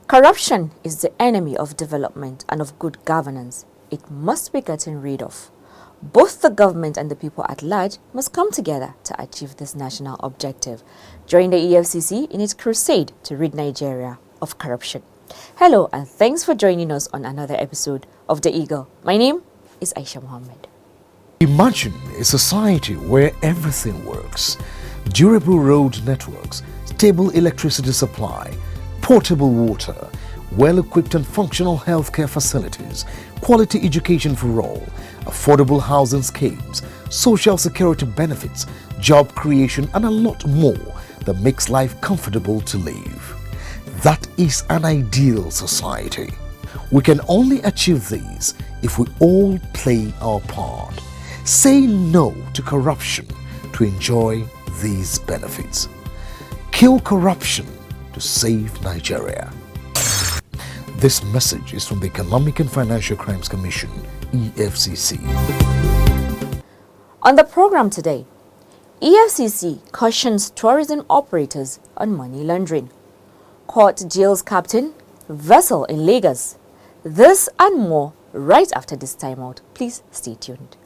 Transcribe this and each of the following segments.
Corruption is the enemy of development and of good governance. It must be gotten rid of. Both the government and the people at large must come together to achieve this national objective. Join the EFCC in its crusade to rid Nigeria of corruption. Hello and thanks for joining us on another episode of The Eagle. My name is Aisha Mohammed. Imagine a society where everything works. Durable road networks, stable electricity supply, portable water, well-equipped and functional healthcare facilities, quality education for all, affordable housing schemes, social security benefits, job creation and a lot more that makes life comfortable to live. That is an ideal society. We can only achieve these if we all play our part. Say no to corruption to enjoy these benefits. Kill corruption to save Nigeria. This message is from the Economic and Financial Crimes Commission, EFCC. On the program today, EFCC cautions tourism operators on money laundering. Court jails captain, vessel in Lagos. This and more right after this timeout. Please stay tuned.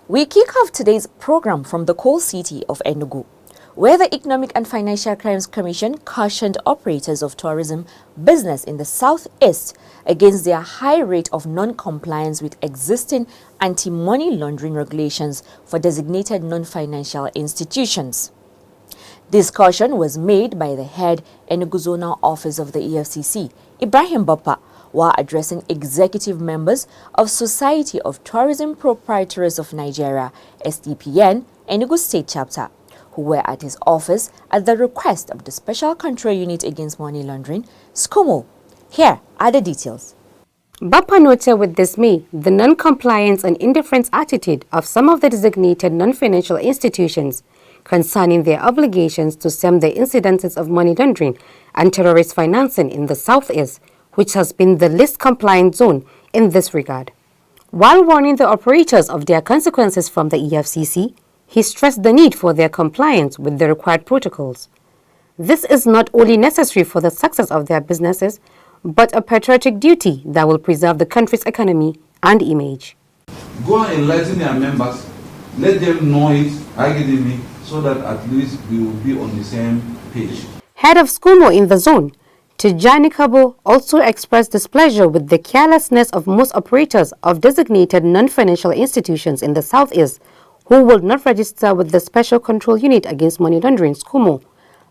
We kick off today's program from the coal city of Enugu, where the Economic and Financial Crimes Commission cautioned operators of tourism business in the southeast against their high rate of non-compliance with existing anti-money laundering regulations for designated non-financial institutions. This caution was made by the head Enugu Zonal Office of the EFCC, Ibrahim Bappa, while addressing executive members of Society of Tourism Proprietaries of Nigeria, STPN, Enugu State Chapter, who were at his office at the request of the Special Control Unit Against Money Laundering, SCOMO. Here are the details. Bappa noted with dismay the non-compliance and indifference attitude of some of the designated non-financial institutions concerning their obligations to stem the incidences of money laundering and terrorist financing in the southeast, which has been the least compliant zone in this regard. While warning the operators of their consequences from the EFCC, he stressed the need for their compliance with the required protocols. This is not only necessary for the success of their businesses, but a patriotic duty that will preserve the country's economy and image. Go and enlighten their members, let them know it, academy, so that at least we will be on the same page. Head of SCOMO in the zone, Tijani Kabo, also expressed displeasure with the carelessness of most operators of designated non-financial institutions in the southeast who will not register with the Special Control Unit Against Money Laundering, SCOMO,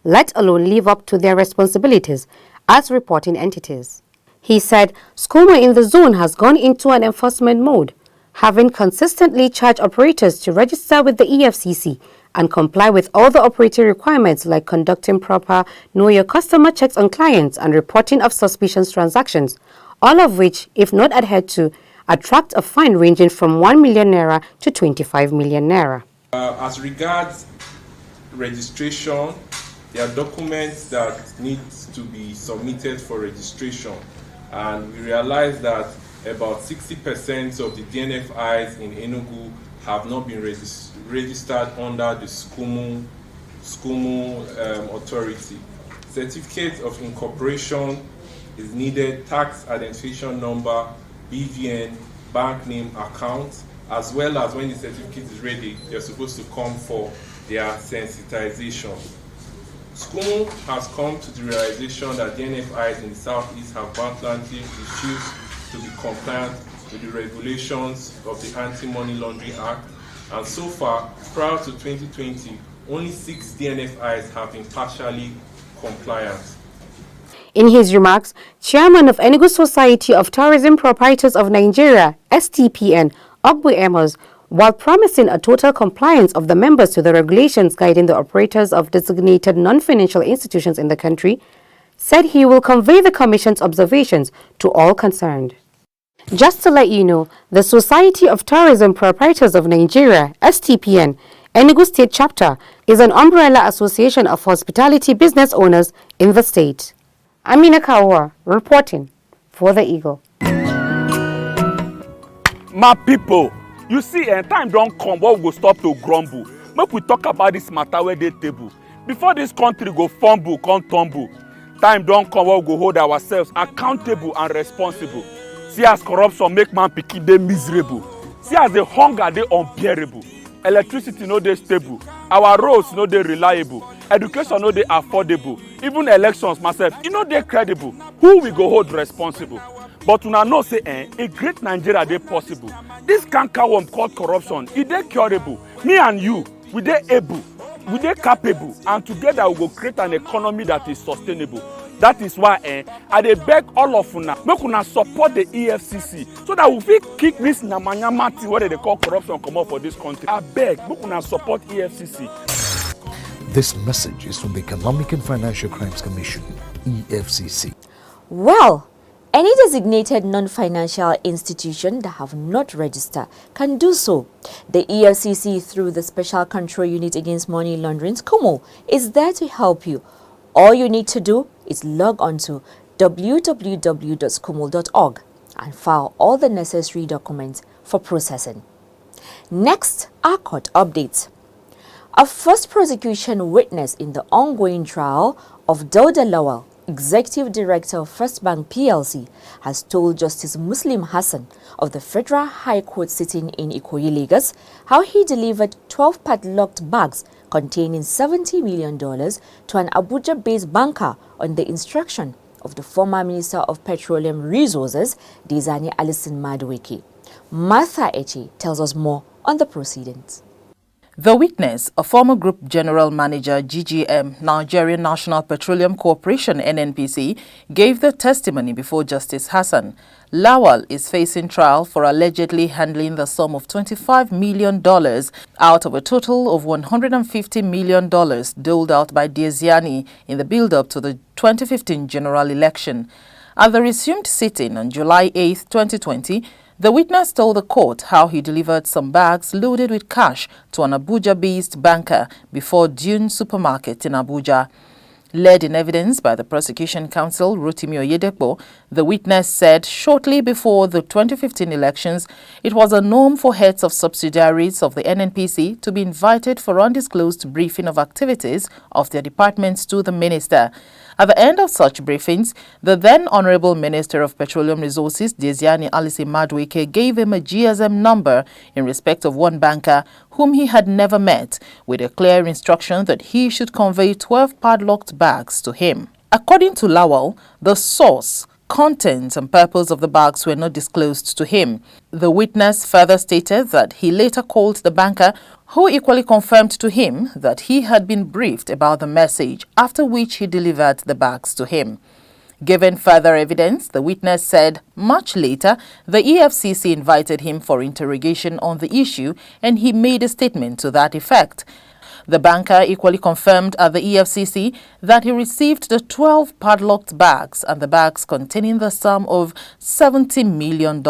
let alone live up to their responsibilities as reporting entities. He said SCOMO in the zone has gone into an enforcement mode, having consistently charged operators to register with the EFCC and comply with all the operating requirements like conducting proper Know Your Customer checks on clients and reporting of suspicious transactions, all of which, if not adhered to, attract a fine ranging from 1 million naira to 25 million naira. As regards registration, there are documents that need to be submitted for registration, and we realize that about 60% of the DNFIs in Enugu have not been registered under the SCOMO authority. Certificate of incorporation is needed, tax identification number, BVN, bank name, account, as well as when the certificate is ready, they're supposed to come for their sensitization. SCOMO has come to the realization that DNFIs in the southeast have valiantly refused to be compliant with the regulations of the Anti-Money Laundering Act, and so far, prior to 2020, only 6 DNFIs have been partially compliant. In his remarks, Chairman of Enugu Society of Tourism Proprietors of Nigeria, STPN, Ogbu Amos, while promising a total compliance of the members to the regulations guiding the operators of designated non-financial institutions in the country, said he will convey the Commission's observations to all concerned. Just to let you know, the Society of Tourism Proprietors of Nigeria, STPN, Enugu State Chapter, is an umbrella association of hospitality business owners in the state. Amina Kawa, reporting for The Eagle. My people, you see, time don't come where we go stop to grumble. Make we talk about this matter where they table. Before this country go fumble, come tumble. Time don't come where we go hold ourselves accountable and responsible. See as corruption make man pikin dey miserable. See as the hunger dey unbearable. Electricity no dey stable. Our roads no dey reliable. Education no dey affordable. Even elections myself, e no dey credible. Who we go hold responsible? But una know say a great Nigeria dey possible. This canker worm called corruption, e dey curable. Me and you, we dey able, we dey capable, and together we go create an economy that is sustainable. That is why I dey beg all of una, make una support the EFCC so that we fit kick this nyamanyama thing wey they call corruption comot for this country. I beg, make una support EFCC. This message is from the Economic and Financial Crimes Commission, EFCC. Well, any designated non-financial institution that have not registered can do so. The EFCC, through the Special Control Unit Against Money Laundering, SCOMO, is there to help you. All you need to do is log on to www.scomo.org and file all the necessary documents for processing. Next, our court updates. A first prosecution witness in the ongoing trial of Dauda Lawal, Executive Director of First Bank PLC, has told Justice Muslim Hassan of the Federal High Court sitting in Ikoyi, Lagos, how he delivered 12 padlocked bags containing $70 million to an Abuja-based banker on the instruction of the former Minister of Petroleum Resources, Dizani Alison Madueke. Martha Echi tells us more on the proceedings. The witness, a former Group General Manager GGM, Nigerian National Petroleum Corporation NNPC, gave the testimony before Justice Hassan. Lawal is facing trial for allegedly handling the sum of $25 million out of a total of $150 million doled out by Diziani in the build-up to the 2015 general election. At the resumed sitting on July 8, 2020, the witness told the court how he delivered some bags loaded with cash to an Abuja-based banker before Dune Supermarket in Abuja. Led in evidence by the prosecution counsel Rotimi Oyedepo, the witness said shortly before the 2015 elections, it was a norm for heads of subsidiaries of the NNPC to be invited for undisclosed briefing of activities of their departments to the minister. At the end of such briefings, the then Honorable Minister of Petroleum Resources, Diziani Alison Madueke, gave him a GSM number in respect of one banker whom he had never met, with a clear instruction that he should convey 12 padlocked bags to him. According to Lawal, the source, contents and purpose of the bags were not disclosed to him. The witness further stated that he later called the banker, who equally confirmed to him that he had been briefed about the message, after which he delivered the bags to him. Given further evidence, the witness said much later the EFCC invited him for interrogation on the issue and he made a statement to that effect. The banker equally confirmed at the EFCC that he received the 12 padlocked bags and the bags containing the sum of $70 million.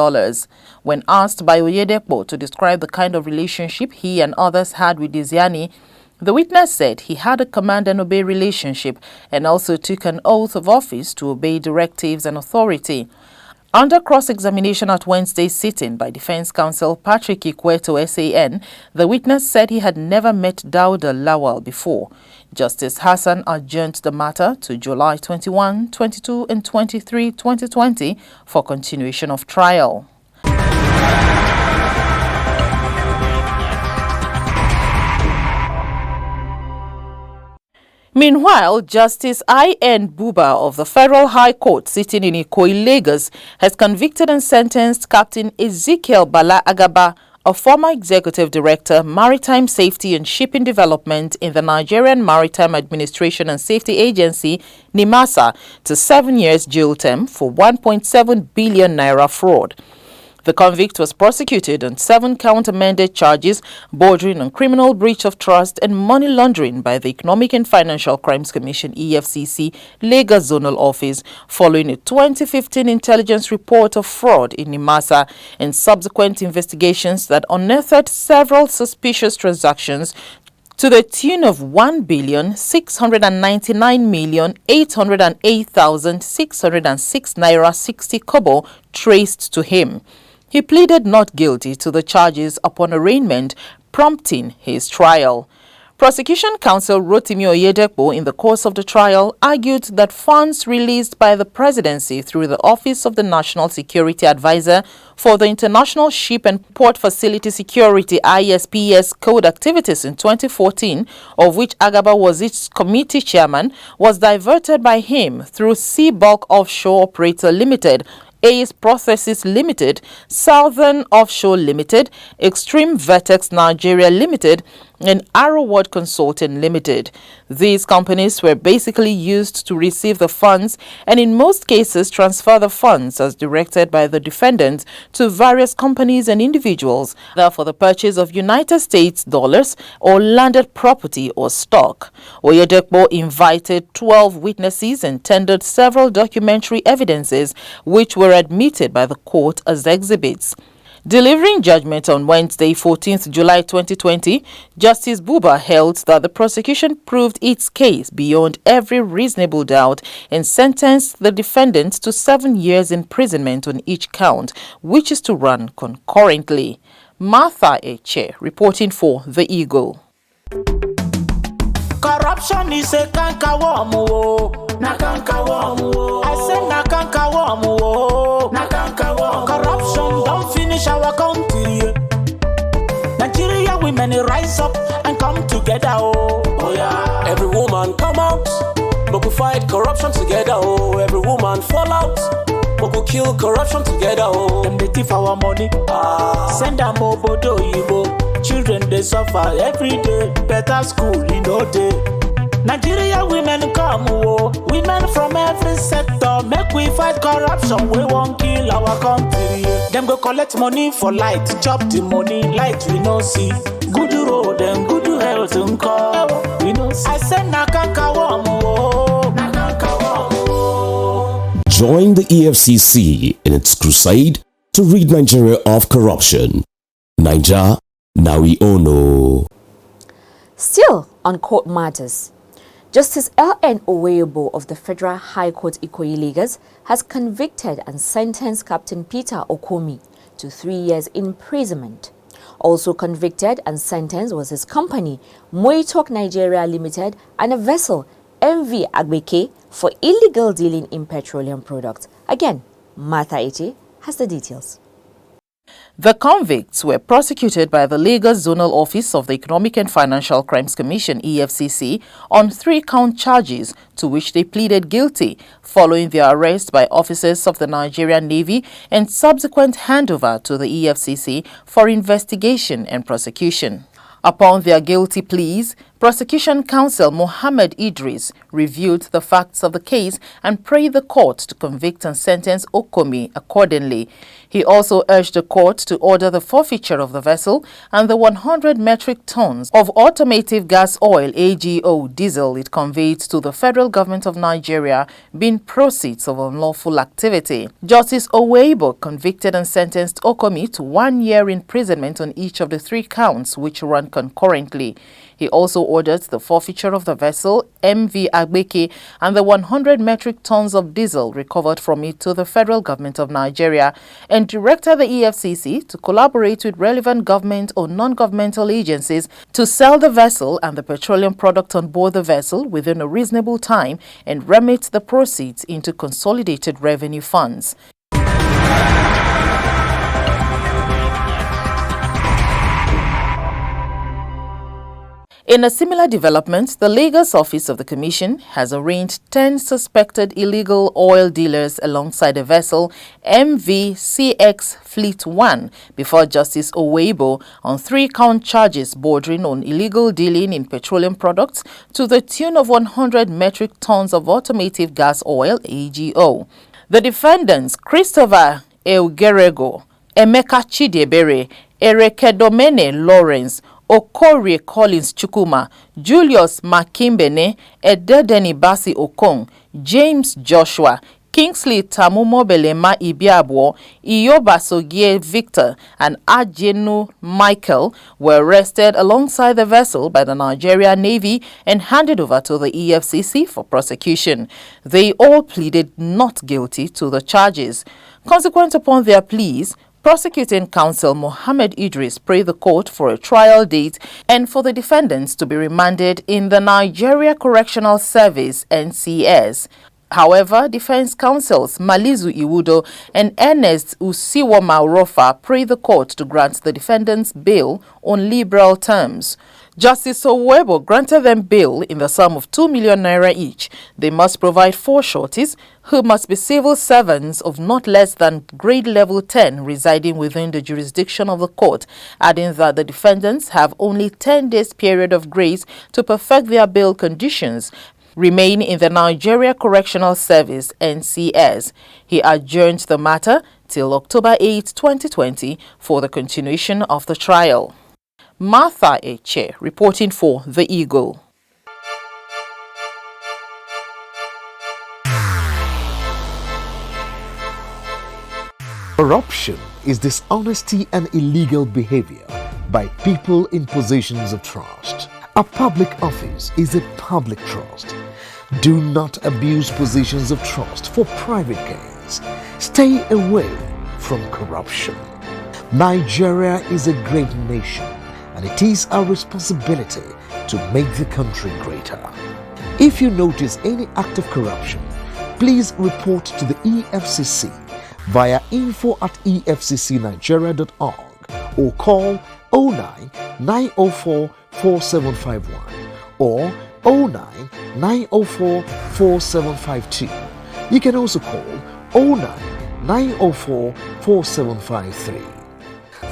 When asked by Oyedepo to describe the kind of relationship he and others had with Diziani, the witness said he had a command and obey relationship and also took an oath of office to obey directives and authority. Under cross-examination at Wednesday's sitting by Defense Counsel Patrick Ikweto SAN, the witness said he had never met Dauda Lawal before. Justice Hassan adjourned the matter to July 21, 22 and 23, 2020 for continuation of trial. Meanwhile, Justice I.N. Buba of the Federal High Court sitting in Ikoyi, Lagos, has convicted and sentenced Captain Ezekiel Bala Agaba, a former executive director, Maritime Safety and Shipping Development in the Nigerian Maritime Administration and Safety Agency, NIMASA, to 7 years jail term for 1.7 billion naira fraud. The convict was prosecuted on 7-count amended charges bordering on criminal breach of trust and money laundering by the Economic and Financial Crimes Commission EFCC Lagos Zonal Office following a 2015 intelligence report of fraud in Nimasa and subsequent investigations that unearthed several suspicious transactions to the tune of 1,699,808,606 naira 60 kobo traced to him. He pleaded not guilty to the charges upon arraignment, prompting his trial. Prosecution counsel Rotimi Oyedepo in the course of the trial argued that funds released by the presidency through the Office of the National Security Advisor for the International Ship and Port Facility Security ISPS code activities in 2014, of which Agaba was its committee chairman, was diverted by him through Sea Bulk Offshore Operator Limited, Ace Processes Limited, Southern Offshore Limited, Extreme Vertex Nigeria Limited, and Arrowwood Consulting Limited. These companies were basically used to receive the funds and in most cases transfer the funds as directed by the defendant to various companies and individuals, either for the purchase of United States dollars or landed property or stock. Oyedepo invited 12 witnesses and tendered several documentary evidences which were admitted by the court as exhibits. Delivering judgment on Wednesday, 14th July 2020, Justice Buba held that the prosecution proved its case beyond every reasonable doubt and sentenced the defendant to 7 years imprisonment on each count, which is to run concurrently. Martha Eche, reporting for The Eagle. Corruption is a cankerworm, na cankerworm. I say na cankerworm, na cankerworm. Corruption don't finish our country. Nigeria women rise up and come together, oh yeah. Every woman come out, but we fight corruption together, oh. Every woman fall out, but we kill corruption together, oh. Them they thief our money, send them obodo yibo. Children they suffer every day, better school in no day. Nigeria women come, oh, women from every sector, make we fight corruption, we won't kill our country. Them go collect money for light, chop the money, light we no see. Good road and good health we no see. I said na cankerworm, oh, na cankerworm, oh. Join the EFCC in its crusade to rid Nigeria of corruption. Naija, now we all know. Still on court matters, Justice L.N. Oweyebo of the Federal High Court Ikoyi Lagos has convicted and sentenced Captain Peter Okomi to 3 years imprisonment. Also convicted and sentenced was his company, Moitok Nigeria Limited, and a vessel, MV Agbeke, for illegal dealing in petroleum products. Again, Martha Eche has the details. The convicts were prosecuted by the Lagos Zonal Office of the Economic and Financial Crimes Commission EFCC on 3-count charges to which they pleaded guilty following their arrest by officers of the Nigerian Navy and subsequent handover to the EFCC for investigation and prosecution. Upon their guilty pleas, Prosecution Counsel Mohammed Idris reviewed the facts of the case and prayed the court to convict and sentence Okomi accordingly. He also urged the court to order the forfeiture of the vessel and the 100 metric tons of automotive gas oil AGO diesel it conveyed to the federal government of Nigeria being proceeds of unlawful activity. Justice Oweyebo convicted and sentenced Okomi to 1 year imprisonment on each of the 3 counts which run concurrently. He also ordered the forfeiture of the vessel, MV Agbeke, and the 100 metric tons of diesel recovered from it to the federal government of Nigeria, and directed the EFCC to collaborate with relevant government or non-governmental agencies to sell the vessel and the petroleum product on board the vessel within a reasonable time and remit the proceeds into consolidated revenue funds. In a similar development, the Lagos office of the Commission has arraigned 10 suspected illegal oil dealers alongside a vessel MV CX Fleet 1 before Justice Oweyebo on 3-count charges bordering on illegal dealing in petroleum products to the tune of 100 metric tons of automotive gas oil AGO. The defendants, Christopher Eugerego, Emeka Chidiebere, Erekedomene Lawrence, Okorie Collins Chukuma, Julius Makimbene, Ededeni Basi Okong, James Joshua, Kingsley Tamumobelema Ibiabwo, Iyoba Sogie Victor, and Ajenu Michael were arrested alongside the vessel by the Nigerian Navy and handed over to the EFCC for prosecution. They all pleaded not guilty to the charges. Consequent upon their pleas, Prosecuting Counsel Mohammed Idris prayed the court for a trial date and for the defendants to be remanded in the Nigeria Correctional Service (NCS). However, defense counsels Malizu Iwudo and Ernest Usiwoma Urofa prayed the court to grant the defendants bail on liberal terms. Justice Owebo granted them bail in the sum of 2 million naira each. They must provide 4 shorties who must be civil servants of not less than grade level 10 residing within the jurisdiction of the court, adding that the defendants have only 10 days period of grace to perfect their bail conditions, remain in the Nigeria Correctional Service (NCS). He adjourned the matter till October 8, 2020 for the continuation of the trial. Martha Eche reporting for The Eagle. Corruption is dishonesty and illegal behavior by people in positions of trust. A public office is a public trust. Do not abuse positions of trust for private gains. Stay away from corruption. Nigeria is a great nation, and it is our responsibility to make the country greater. If you notice any act of corruption, please report to the EFCC via info@efccnigeria.org or call 09 904 4751 or 09 904 4752. You can also call 09 904 4753.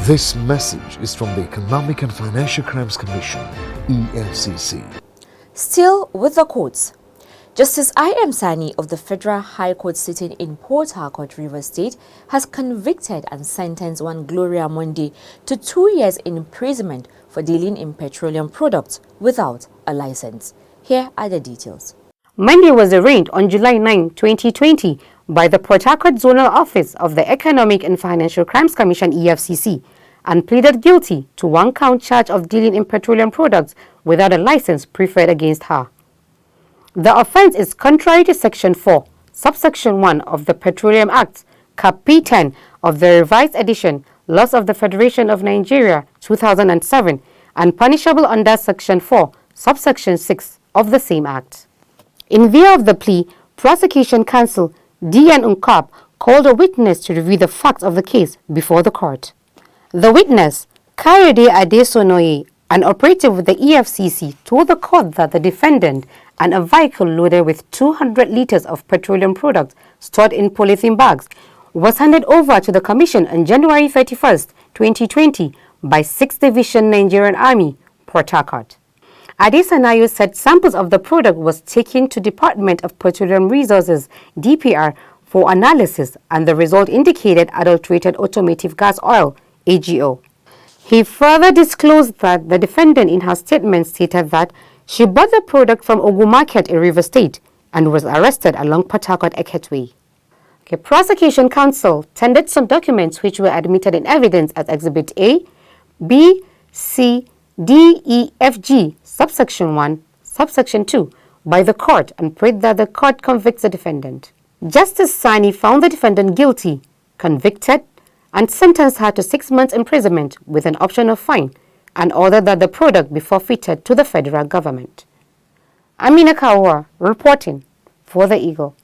This message is from the Economic and Financial Crimes Commission, EFCC. Still with the courts. Justice I.M. Sani of the Federal High Court sitting in Port Harcourt, Rivers State, has convicted and sentenced one Gloria Monday to 2 years in imprisonment for dealing in petroleum products without a license. Here are the details. Monday was arraigned on July 9, 2020 by the Port Harcourt Zonal Office of the Economic and Financial Crimes Commission (EFCC) and pleaded guilty to 1-count charge of dealing in petroleum products without a license preferred against her. The offence is contrary to Section 4, Subsection 1 of the Petroleum Act, Cap P10 of the Revised Edition, Laws of the Federation of Nigeria, 2007, and punishable under Section 4, Subsection 6 of the same Act. In view of the plea, Prosecution Counsel D.N. Unkap called a witness to review the facts of the case before the court. The witness, Kayode Adesonoye, an operative with the EFCC, told the court that the defendant and a vehicle loaded with 200 liters of petroleum products stored in polythene bags was handed over to the Commission on January 31, 2020 by 6th Division Nigerian Army, Port Harcourt. Adesanayo said samples of the product was taken to Department of Petroleum Resources, DPR, for analysis, and the result indicated adulterated automotive gas oil, AGO. He further disclosed that the defendant in her statement stated that she bought the product from Ogu Market in River State and was arrested along Port Harcourt Eketwe. Prosecution Counsel tendered some documents which were admitted in evidence as Exhibit A, B, C, D, E, F, G, Subsection 1, Subsection 2 by the court and prayed that the court convicts the defendant. Justice Sani found the defendant guilty, convicted, and sentenced her to 6 months imprisonment with an option of fine, and ordered that the product be forfeited to the federal government. Amina Kawa reporting for The Eagle.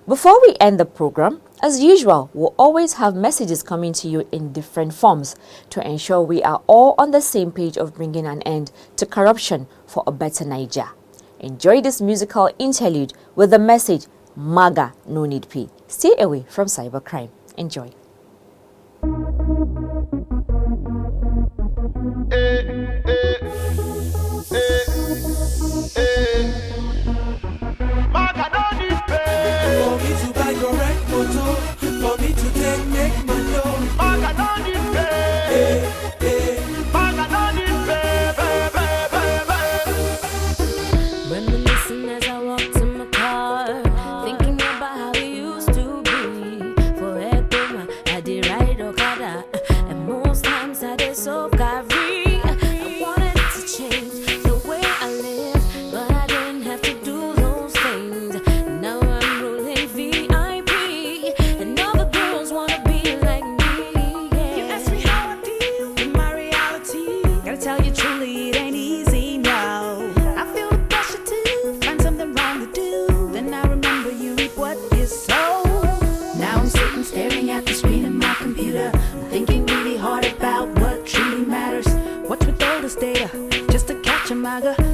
Before we end the program, as usual, we'll always have messages coming to you in different forms to ensure we are all on the same page of bringing an end to corruption for a better Nigeria. Enjoy this musical interlude with the message, MAGA, no need P. Stay away from cybercrime. Enjoy. For me to buy correct photo, for me to take make my loan.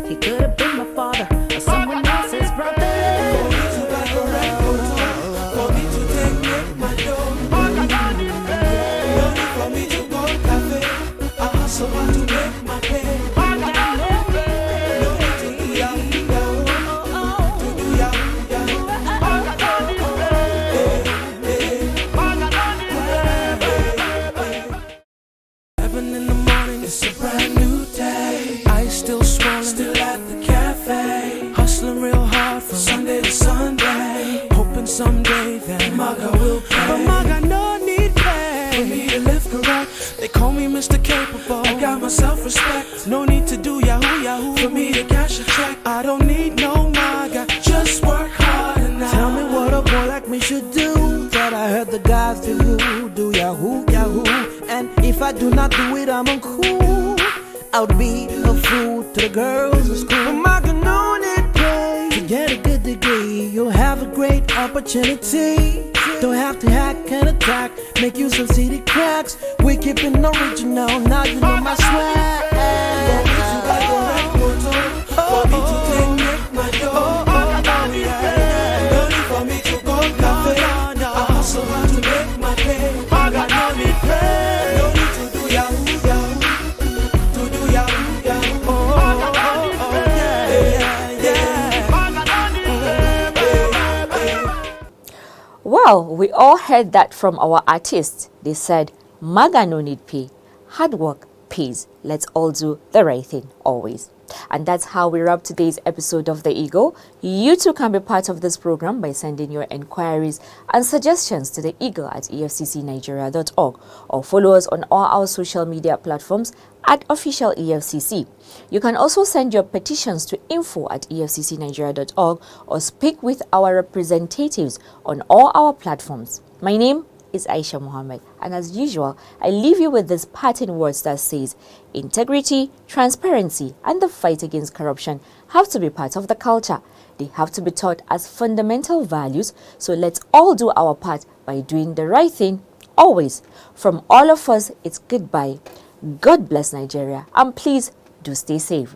He could have been my father or someone else's brother. For me to buy a record, for me to take my dough. No need for me to go cafe. I hustle hard to make my pay. No need to do yahoo, to do yahoo. Seven in the morning, it's a brand new day. I still swollen, still at the cafe. Hustling real hard from Sunday to Sunday. Hoping someday that Maga will pay. But Maga no need pay for me to live correct. They call me Mr. Capable. I got my self-respect. No need to do yahoo for me to cash a check. I don't need no Maga, just work hard and Tell me what a boy like me should do. That I heard the guys do yahoo. And if I do not do it, I'm uncool. I would be a fool to the girls in school. But Maga no need pay to get a good degree. You'll have a great opportunity. Don't have to hack and attack. Make use of CD cracks. We keeping original. Now you know my swag. For me to take my dough. No need for me to go cafe. I hustle hard to make my pay. I got no need pay. No need to do yahoo. To do yahoo. Well, we all heard that from our artists. They said, Maga no need pay. Hard work pays. Let's all do the right thing always. And that's how we wrap today's episode of The Eagle. You too can be part of this program by sending your inquiries and suggestions to The Eagle at efccnigeria.org or follow us on all our social media platforms at official EFCC. You can also send your petitions to info@efccnigeria.org or speak with our representatives on all our platforms. My name is Aisha Mohammed, and as usual, I leave you with this parting words that says, integrity, transparency, and the fight against corruption have to be part of the culture. They have to be taught as fundamental values, so let's all do our part by doing the right thing, always. From all of us, it's goodbye. God bless Nigeria, and please do stay safe.